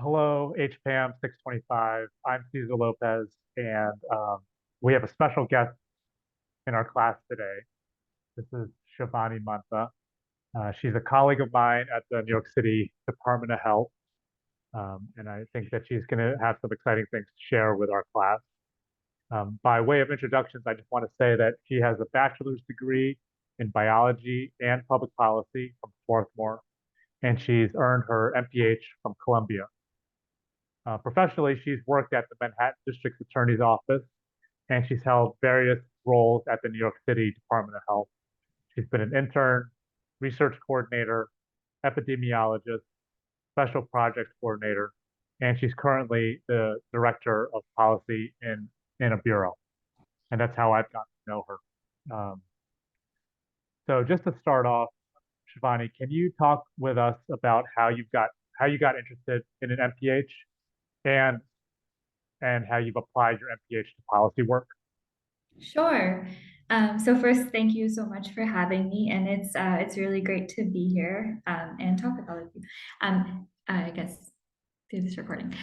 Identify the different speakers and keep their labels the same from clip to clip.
Speaker 1: Hello, HPAM 625. I'm Cezar Lopez, and we have a special guest in our class today. This is Shivani Mantha. She's a colleague of mine at the New York City Department of Health, and I think that she's going to have some exciting things to share with our class. By way of introductions, I just want to say that she has a bachelor's degree in biology and public policy from Swarthmore, and she's earned her MPH from Columbia. Professionally, she's worked at the Manhattan District Attorney's Office, and she's held various roles at the New York City Department of Health. She's been an intern, research coordinator, epidemiologist, special projects coordinator, and she's currently the director of policy in a bureau. And that's how I've gotten to know her. So just to start off, Shivani, can you talk with us about how you got interested in an MPH and and how you've applied your MPH to policy work?
Speaker 2: Sure. So first, thank you so much for having me, and it's really great to be here and talk with all of you. I guess through this recording.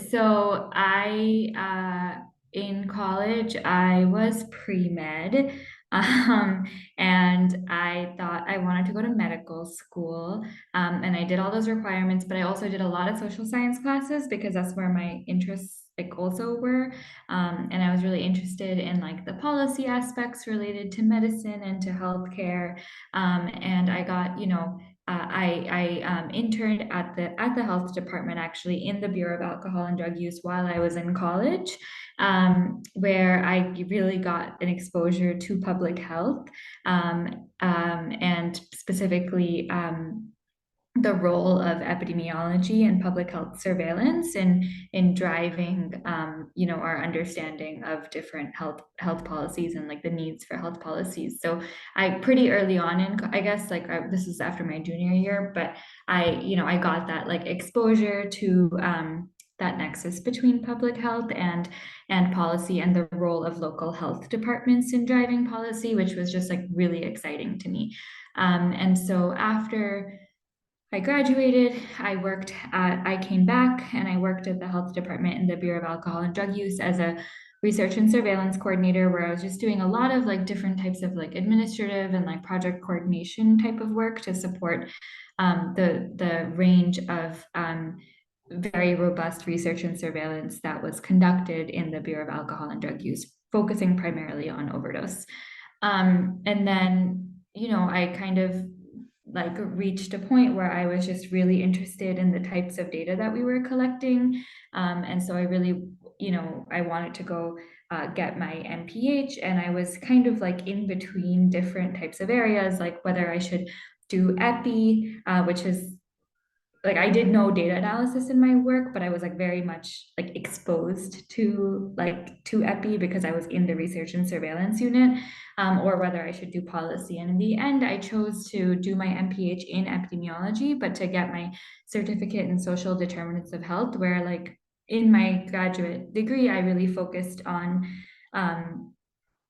Speaker 2: So I in college I was pre-med, and I thought I wanted to go to medical school, and I did all those requirements, but I also did a lot of social science classes because that's where my interests like also were. And I was really interested in like the policy aspects related to medicine and to healthcare. And I got, I interned at the health department actually in the Bureau of Alcohol and Drug Use while I was in college, where I really got an exposure to public health, and specifically the role of epidemiology and public health surveillance in driving our understanding of different health policies and like the needs for health policies. So I pretty early on in, I guess, this is after my junior year, but I got that like exposure to that nexus between public health and policy and the role of local health departments in driving policy, which was just like really exciting to me. And so after I graduated, I came back and I worked at the health department in the Bureau of Alcohol and Drug Use as a research and surveillance coordinator, where I was just doing a lot of like different types of like administrative and like project coordination type of work to support the range of very robust research and surveillance that was conducted in the Bureau of Alcohol and Drug Use, focusing primarily on overdose. And then, I kind of like reached a point where I was just really interested in the types of data that we were collecting. And so I really, I wanted to go get my MPH, and I was kind of like in between different types of areas, like whether I should do epi, which is like I did no data analysis in my work, but I was like very much like exposed to epi because I was in the research and surveillance unit, or whether I should do policy. And in the end, I chose to do my MPH in epidemiology, but to get my certificate in social determinants of health, where like in my graduate degree, I really focused on um,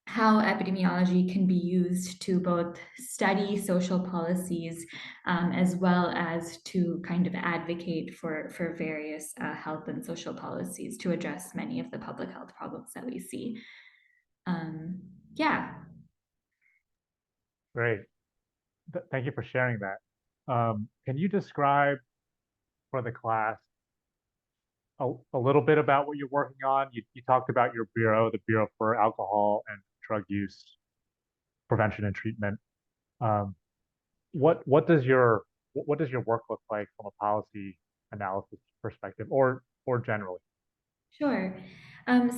Speaker 2: how epidemiology can be used to both study social policies, as well as to kind of advocate for various health and social policies to address many of the public health problems that we see. Yeah.
Speaker 1: Great. Thank you for sharing that. Can you describe for the class a little bit about what you're working on? You talked about your bureau, the Bureau for Alcohol and Drug Use Prevention and Treatment. Um, what does your work look like from a policy analysis perspective, or generally?
Speaker 2: Sure.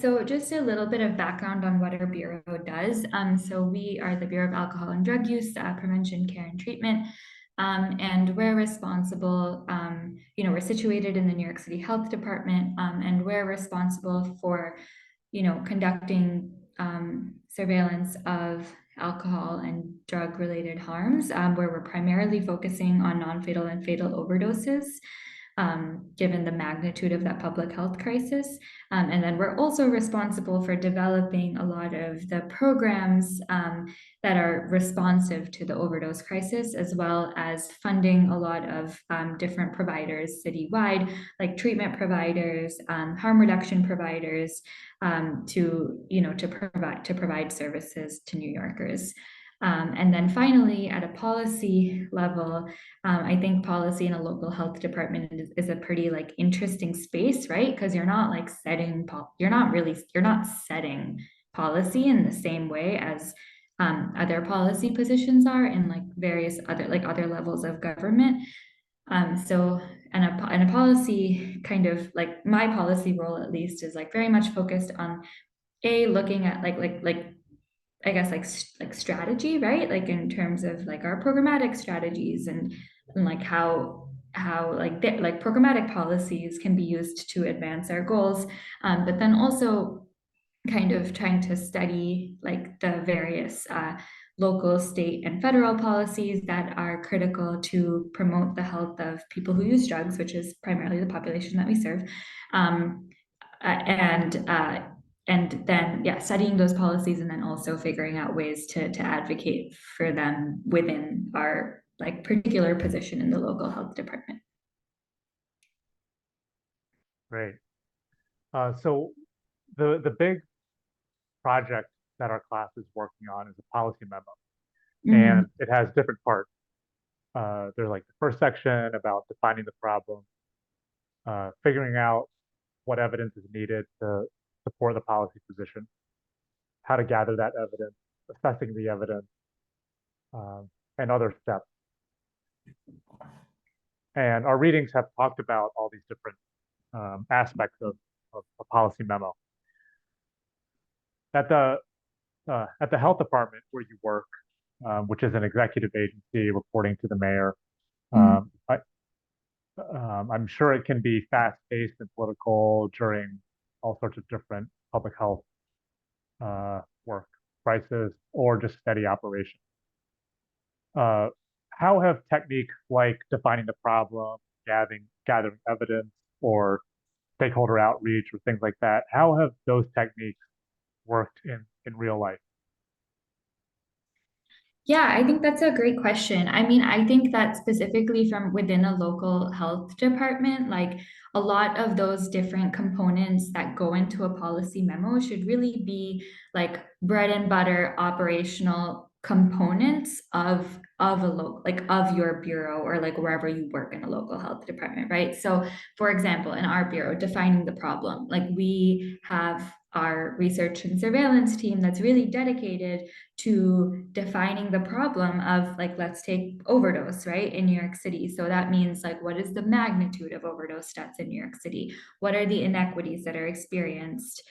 Speaker 2: So just a little bit of background on what our Bureau does. So we are the Bureau of Alcohol and Drug Use, Prevention, Care, and Treatment. And we're responsible, we're situated in the New York City Health Department, and we're responsible for, conducting surveillance of alcohol and drug related harms, where we're primarily focusing on non-fatal and fatal overdoses. given the magnitude of that public health crisis. And then we're also responsible for developing a lot of the programs that are responsive to the overdose crisis, as well as funding a lot of different providers citywide, like treatment providers, harm reduction providers, to provide services to New Yorkers. And then finally, at a policy level, I think policy in a local health department is a pretty like interesting space, right? Because you're not like you're not setting policy in the same way as other policy positions are in like various other levels of government. And a policy kind of like my policy role at least is like very much focused on looking at I guess like strategy, right? Like in terms of like our programmatic strategies and like how like programmatic policies can be used to advance our goals, but then also kind of trying to study like the various local, state, and federal policies that are critical to promote the health of people who use drugs, which is primarily the population that we serve. Um, and then studying those policies and then also figuring out ways to advocate for them within our like particular position in the local health department.
Speaker 1: Great. So the big project that our class is working on is a policy memo, and it has different parts. There's like the first section about defining the problem, figuring out what evidence is needed to support the policy position, how to gather that evidence, assessing the evidence, and other steps. And our readings have talked about all these different aspects of a policy memo. At the health department where you work, which is an executive agency reporting to the mayor, I'm sure it can be fast-paced and political during all sorts of different public health work, crisis, or just steady operation. How have techniques like defining the problem, gathering evidence, or stakeholder outreach, or things like that, how have those techniques worked in real life?
Speaker 2: Yeah, I think that's a great question. I mean, I think that specifically from within a local health department, like a lot of those different components that go into a policy memo should really be like bread and butter operational components of of your bureau or like wherever you work in a local health department, right? So, for example, in our bureau, defining the problem, like we have our research and surveillance team that's really dedicated to defining the problem of like let's take overdose, right, in New York City. So that means like what is the magnitude of overdose deaths in New York City, what are the inequities that are experienced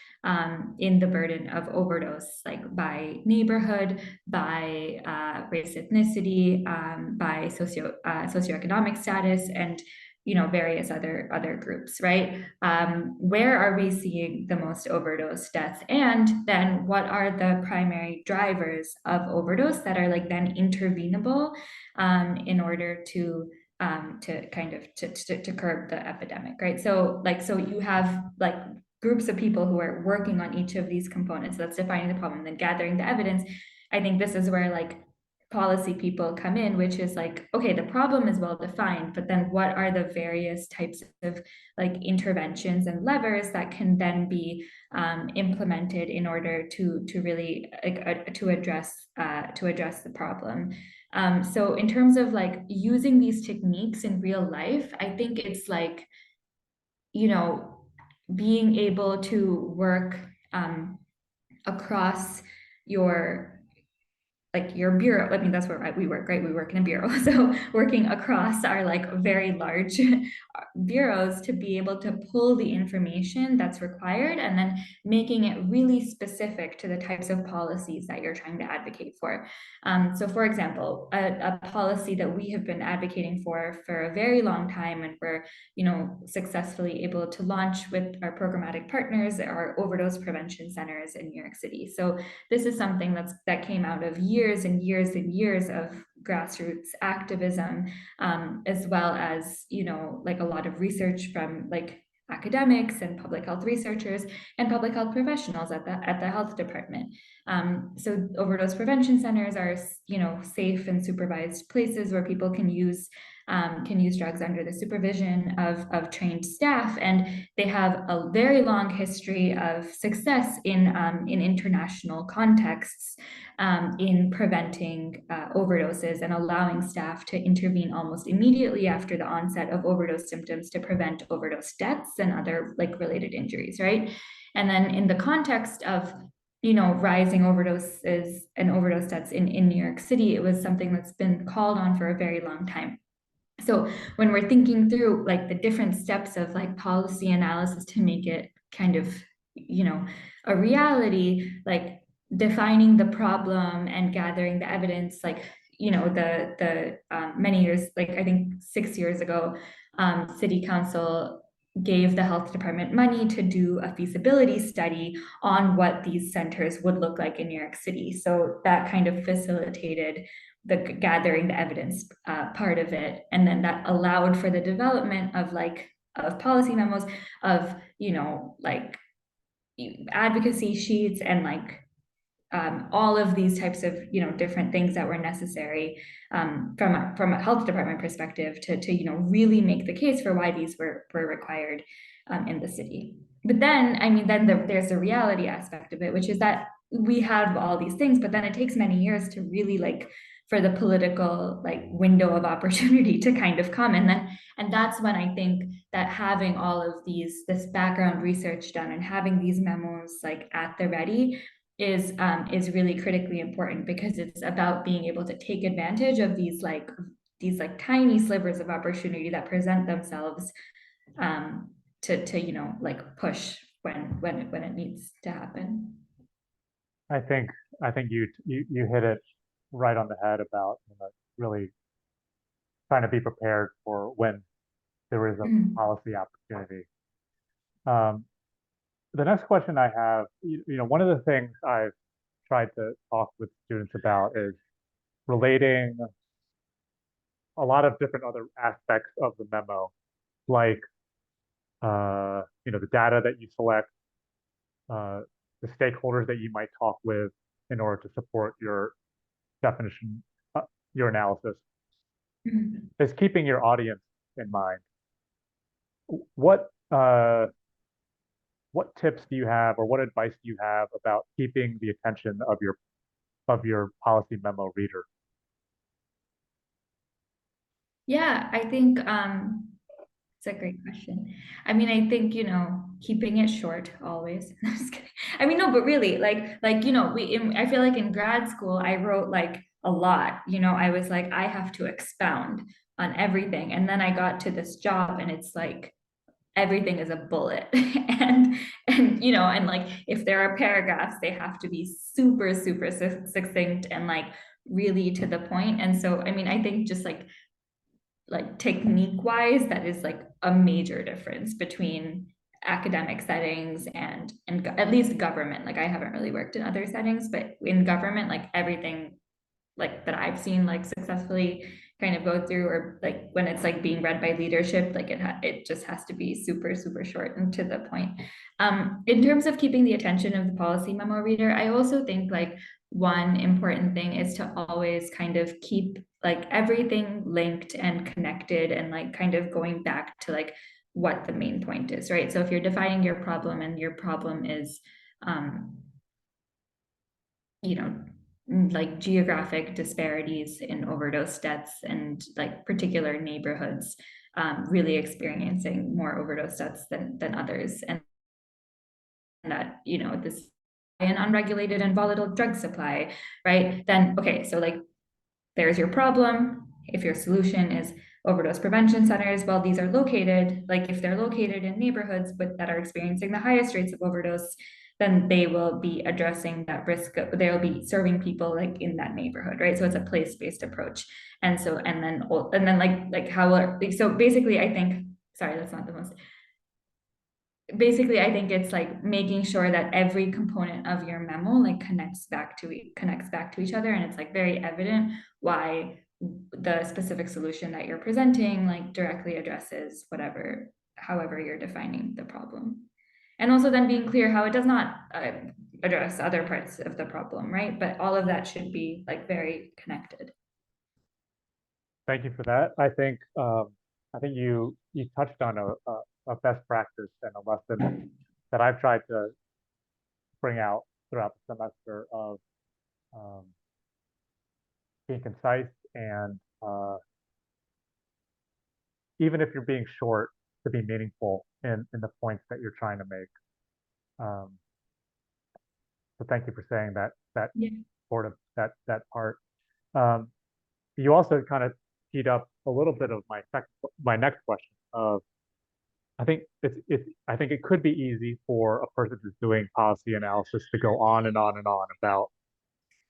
Speaker 2: in the burden of overdose, like by neighborhood, by race, ethnicity, by socioeconomic status, and various other groups, right? Where are we seeing the most overdose deaths, and then what are the primary drivers of overdose that are like then intervenable in order to kind of to curb the epidemic, right? So you have like groups of people who are working on each of these components. That's defining the problem, then gathering the evidence. I think this is where like policy people come in, which is like, okay, the problem is well defined, but then what are the various types of like interventions and levers that can then be implemented in order to really to address the problem. So in terms of like using these techniques in real life, I think it's like, being able to work across your bureau. I mean, that's where we work, right? We work in a bureau. So working across our like very large bureaus to be able to pull the information that's required and then making it really specific to the types of policies that you're trying to advocate for. So for example, a policy that we have been advocating for a very long time, and we're, successfully able to launch with our programmatic partners, are overdose prevention centers in New York City. So this is something that came out of years and years and years of grassroots activism, as well as, like a lot of research from like academics and public health researchers and public health professionals at the health department. So overdose prevention centers are, safe and supervised places where people can use drugs under the supervision of trained staff, and they have a very long history of success in international contexts, in preventing overdoses and allowing staff to intervene almost immediately after the onset of overdose symptoms to prevent overdose deaths and other like related injuries, right? And then in the context of rising overdoses and overdose deaths in New York City, it was something that's been called on for a very long time. So when we're thinking through like the different steps of like policy analysis to make it kind of, a reality, like defining the problem and gathering the evidence, like, the many years, like I think 6 years ago, city council gave the health department money to do a feasibility study on what these centers would look like in New York City. So that kind of facilitated the gathering the evidence part of it, and then that allowed for the development of policy memos, of like advocacy sheets, and like all of these types of different things that were necessary, from a health department perspective to really make the case for why these were required in the city. But then, I mean, there's the reality aspect of it, which is that we have all these things, but then it takes many years to really like for the political like window of opportunity to kind of come, and that's when I think that having all of this background research done and having these memos like at the ready is really critically important, because it's about being able to take advantage of these tiny slivers of opportunity that present themselves, to like push when it needs to happen.
Speaker 1: I think you hit it right on the head about really trying to be prepared for when there is a policy opportunity. The next question I have, one of the things I've tried to talk with students about is relating a lot of different other aspects of the memo, like the data that you select, uh, the stakeholders that you might talk with in order to support your definition, your analysis, is keeping your audience in mind. What what tips do you have, or what advice do you have about keeping the attention of your policy memo reader?
Speaker 2: Yeah, I think it's a great question. I mean, I think, keeping it short always. I'm just kidding. I mean, no, but really, I feel like in grad school, I wrote like a lot. I was like, I have to expound on everything. And then I got to this job and it's like everything is a bullet. And like if there are paragraphs, they have to be super, super succinct and like really to the point. And so, I mean, I think just like technique wise, that is like a major difference between academic settings and at least government. Like I haven't really worked in other settings, but in government, like everything like that I've seen like successfully kind of go through, or like when it's like being read by leadership, like it just has to be super, super short and to the point. In terms of keeping the attention of the policy memo reader, I also think like one important thing is to always kind of keep like everything linked and connected, and like kind of going back to like what the main point is, right? So if you're defining your problem and your problem is, like geographic disparities in overdose deaths and like particular neighborhoods really experiencing more overdose deaths than others, and that this an unregulated and volatile drug supply, right? Then okay, so like there's your problem. If your solution is overdose prevention centers, well, these are located, like if they're located in neighborhoods that are experiencing the highest rates of overdose, then they will be addressing that risk. They'll be serving people like in that neighborhood, right? So it's a place-based approach. And so, and then like how, so basically I think, sorry, that's not the most, basically I think it's like making sure that every component of your memo like connects back to each other, and it's like very evident why the specific solution that you're presenting like directly addresses however you're defining the problem. And also then being clear how it does not address other parts of the problem, right? But all of that should be like very connected.
Speaker 1: Thank you for that. I think you touched on a best practice and a lesson that I've tried to bring out throughout the semester of um, being concise and even if you're being short, to be meaningful in the points that you're trying to make. Um, so thank you for saying that
Speaker 2: Yeah.
Speaker 1: sort of that part. Um, you also kind of teed up a little bit of my next question of I think it could be easy for a person who's doing policy analysis to go on and on and on about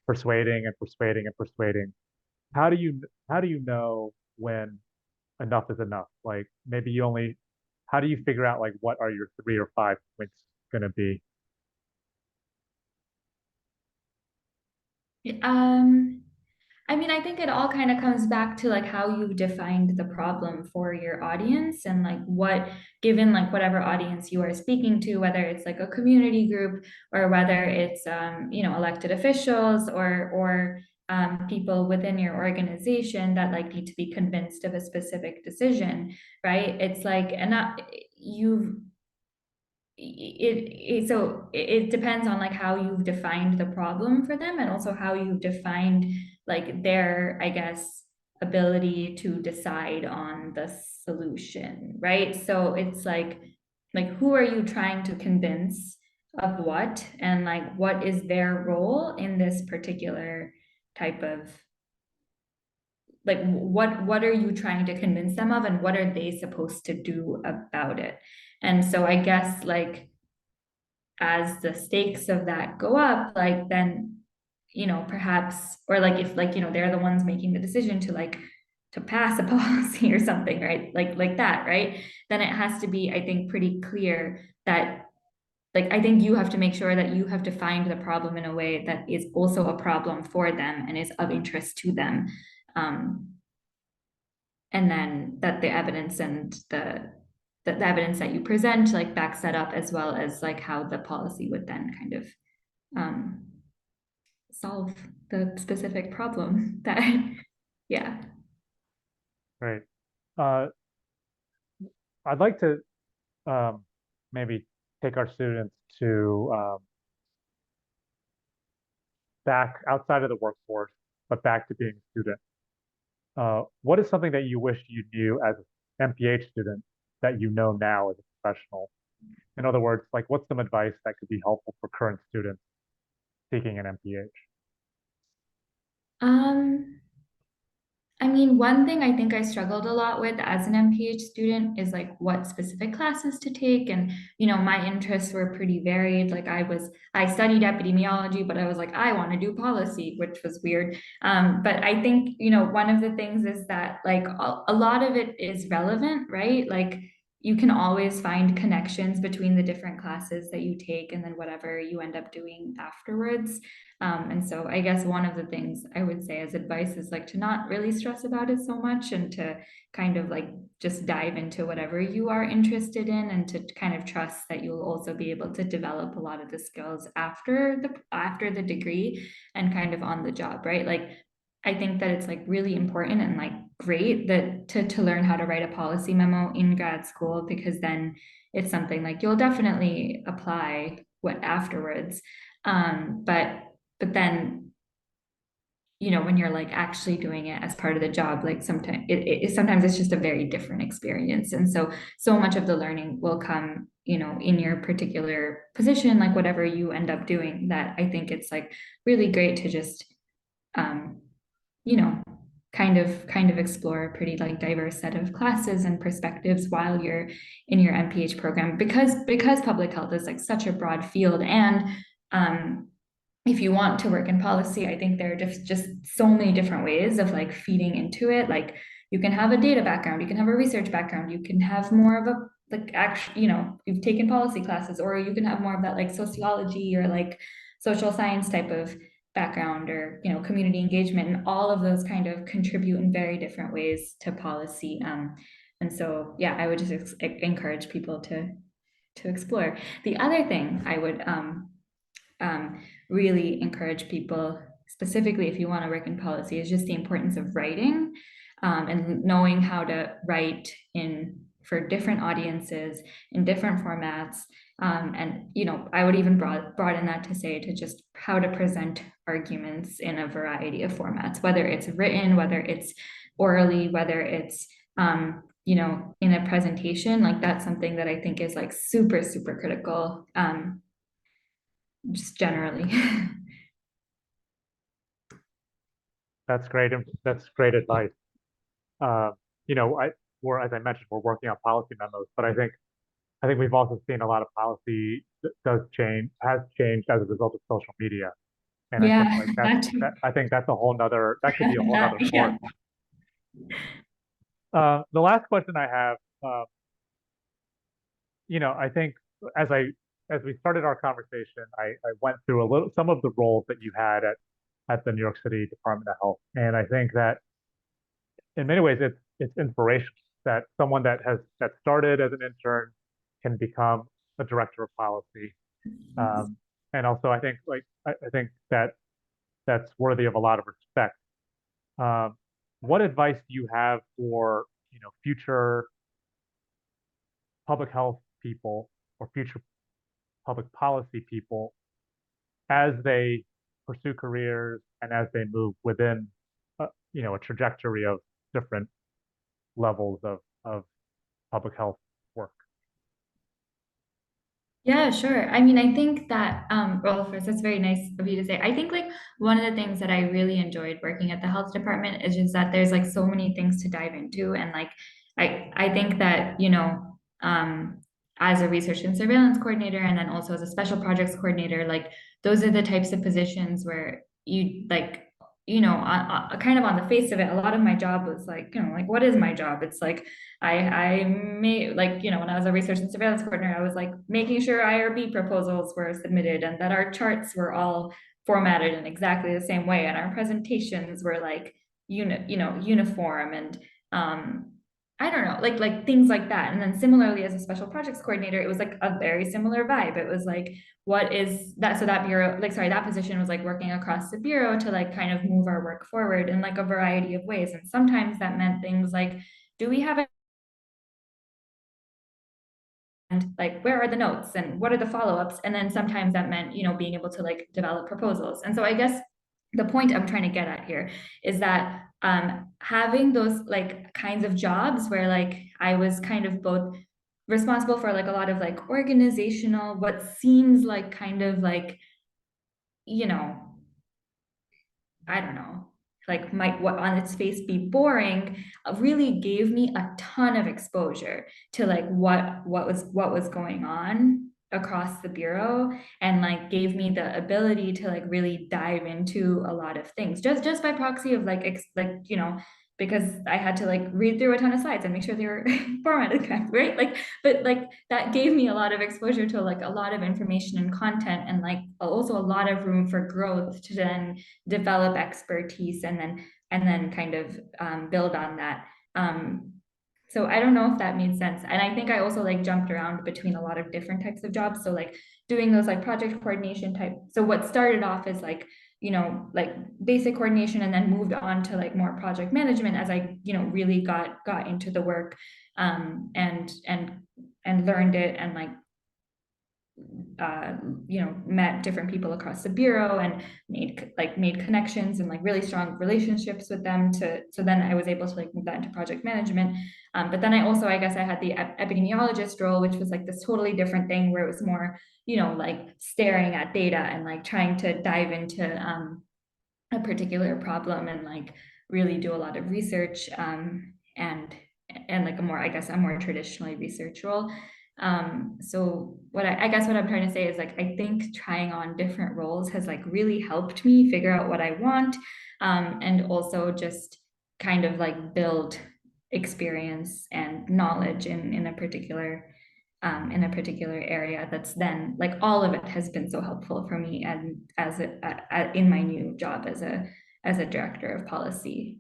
Speaker 1: persuading and persuading and persuading. How do you know when enough is enough? Like maybe you only how do you figure out like what are your 3 or 5 points going to be?
Speaker 2: Um, I mean, I think it all kind of comes back to like how you've defined the problem for your audience and like what, given like whatever audience you are speaking to, whether it's like a community group or whether it's elected officials or people within your organization that like need to be convinced of a specific decision, right? It's like and not you've it depends on like how you've defined the problem for them and also how you've defined like their, I guess, ability to decide on the solution, right? So it's like who are you trying to convince of what, and like what is their role in this particular type of, like what are you trying to convince them of and what are they supposed to do about it? And so I guess like as the stakes of that go up, like then, perhaps, or like if like, they're the ones making the decision to pass a policy or something, right? Like that, right? Then it has to be, I think, pretty clear that like I think you have to make sure that you have defined the problem in a way that is also a problem for them and is of interest to them. Um, and then that the evidence and the evidence that you present like backs that up, as well as like how the policy would then kind of um, solve the specific problem that yeah.
Speaker 1: Right. Uh, I'd like to um, maybe take our students to back outside of the workforce, but back to being a student. What is something that you wish you knew as an MPH student that you know now as a professional? In other words, like what's some advice that could be helpful for current students seeking an MPH?
Speaker 2: um I mean, one thing I think I struggled a lot with as an MPH student is like what specific classes to take. And, my interests were pretty varied. Like I studied epidemiology, but I was like, I want to do policy, which was weird. But I think, one of the things is that like a lot of it is relevant, right? Like you can always find connections between the different classes that you take and then whatever you end up doing afterwards. And so I guess one of the things I would say as advice is like to not really stress about it so much and to kind of like just dive into whatever you are interested in and to kind of trust that you'll also be able to develop a lot of the skills after the degree and kind of on the job, right? Like I think that it's like really important and like great that to learn how to write a policy memo in grad school, because then it's something like you'll definitely apply what afterwards. But then, when you're like actually doing it as part of the job, like sometimes it's just a very different experience. And so much of the learning will come, in your particular position, like whatever you end up doing, that I think it's like really great to just, um, you know, kind of explore a pretty like diverse set of classes and perspectives while you're in your MPH program, because public health is like such a broad field. And um, if you want to work in policy, I think there are just so many different ways of like feeding into it. Like you can have a data background, you can have a research background, you can have more of a like actually, you've taken policy classes, or you can have more of that like sociology or like social science type of background or community engagement, and all of those kind of contribute in very different ways to policy. And so yeah, I would just encourage people to explore. The other thing I would really encourage people, specifically if you want to work in policy, is just the importance of writing, and knowing how to write in for different audiences in different formats. And I would even broaden that to say to just how to present arguments in a variety of formats, whether it's written, whether it's orally, whether it's in a presentation. Like that's something that I think is like super, super critical, just generally.
Speaker 1: That's great. That's great advice. Uh, as I mentioned, we're working on policy memos, but I think we've also seen a lot of policy has changed as a result of social media. And I think
Speaker 2: Yeah,
Speaker 1: like
Speaker 2: that too.
Speaker 1: I think that's a whole nother, that could be a whole
Speaker 2: That,
Speaker 1: nother course.
Speaker 2: yeah.
Speaker 1: The last question I have, I think as I, as we started our conversation, I went through some of the roles that you had at the New York City Department of Health. And I think that in many ways it's inspirational that someone that started as an intern can become a director of policy. And also I think I think that that's worthy of a lot of respect. Um, what advice do you have for future public health people or future public policy people as they pursue careers and as they move within a trajectory of different levels of public health work?
Speaker 2: Yeah, sure. I mean, I think that, well, first, that's very nice of you to say. I think like one of the things that I really enjoyed working at the health department is just that there's like so many things to dive into. And like, I think that, as a research and surveillance coordinator, and then also as a special projects coordinator, like those are the types of positions where you like, kind of on the face of it, a lot of my job was like, like, what is my job? It's like, I made like, when I was a research and surveillance coordinator, I was like making sure IRB proposals were submitted and that our charts were all formatted in exactly the same way. And our presentations were like, uniform and, I don't know, like things like that. And then similarly, as a special projects coordinator, it was like a very similar vibe. It was like, what is that? So that bureau, like, sorry, that position was like working across the bureau to like kind of move our work forward in like a variety of ways. And sometimes that meant things like, do we have a and like where are the notes and what are the follow-ups, and then sometimes that meant being able to like develop proposals. And so I guess the point I'm trying to get at here is that having those like kinds of jobs where like I was kind of both responsible for like a lot of like organizational, what seems like kind of like you know I don't know, like might what on its face be boring, really gave me a ton of exposure to like what was going on across the bureau, and like gave me the ability to like really dive into a lot of things just by proxy of like because I had to like read through a ton of slides and make sure they were formatted correctly, right? Like, but like that gave me a lot of exposure to like a lot of information and content, and like also a lot of room for growth to then develop expertise and then kind of build on that. So I don't know if that made sense. And I think I also like jumped around between a lot of different types of jobs. So like doing those like project coordination type. So what started off as like, like basic coordination, and then moved on to like more project management as I, really got into the work, and learned it, and like uh, met different people across the bureau and made connections and like really strong relationships with them so then I was able to like move that into project management. But then I guess I had the epidemiologist role, which was like this totally different thing where it was more, like staring at data and like trying to dive into a particular problem and like really do a lot of research, and like a more traditionally research role. So I guess what I'm trying to say is like I think trying on different roles has like really helped me figure out what I want, and also just kind of like build experience and knowledge in a particular in a particular area that's then like all of it has been so helpful for me and in my new job as a director of policy.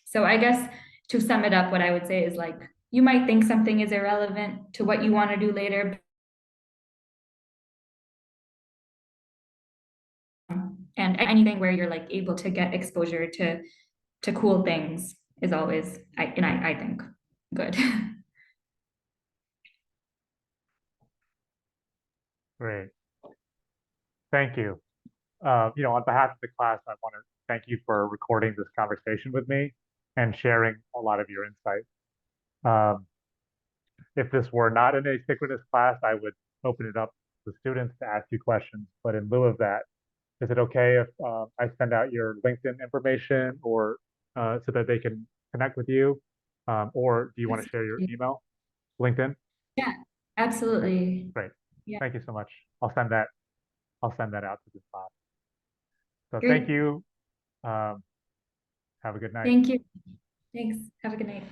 Speaker 2: So I guess to sum it up, what I would say is like you might think something is irrelevant to what you want to do later, and anything where you're like able to get exposure to cool things is always I think good.
Speaker 1: Great. Thank you. On behalf of the class, I want to thank you for recording this conversation with me and sharing a lot of your insights. If this were not an asynchronous class, I would open it up to students to ask you questions. But in lieu of that, is it okay if I send out your LinkedIn information or so that they can connect with you? Or do you want to share your email? LinkedIn?
Speaker 2: Yeah, absolutely.
Speaker 1: Great.
Speaker 2: Yeah,
Speaker 1: Thank you so much. I'll send that out to the class. So thank
Speaker 2: great.
Speaker 1: you. Have a good night.
Speaker 2: Thank you. Thanks. Have a good night.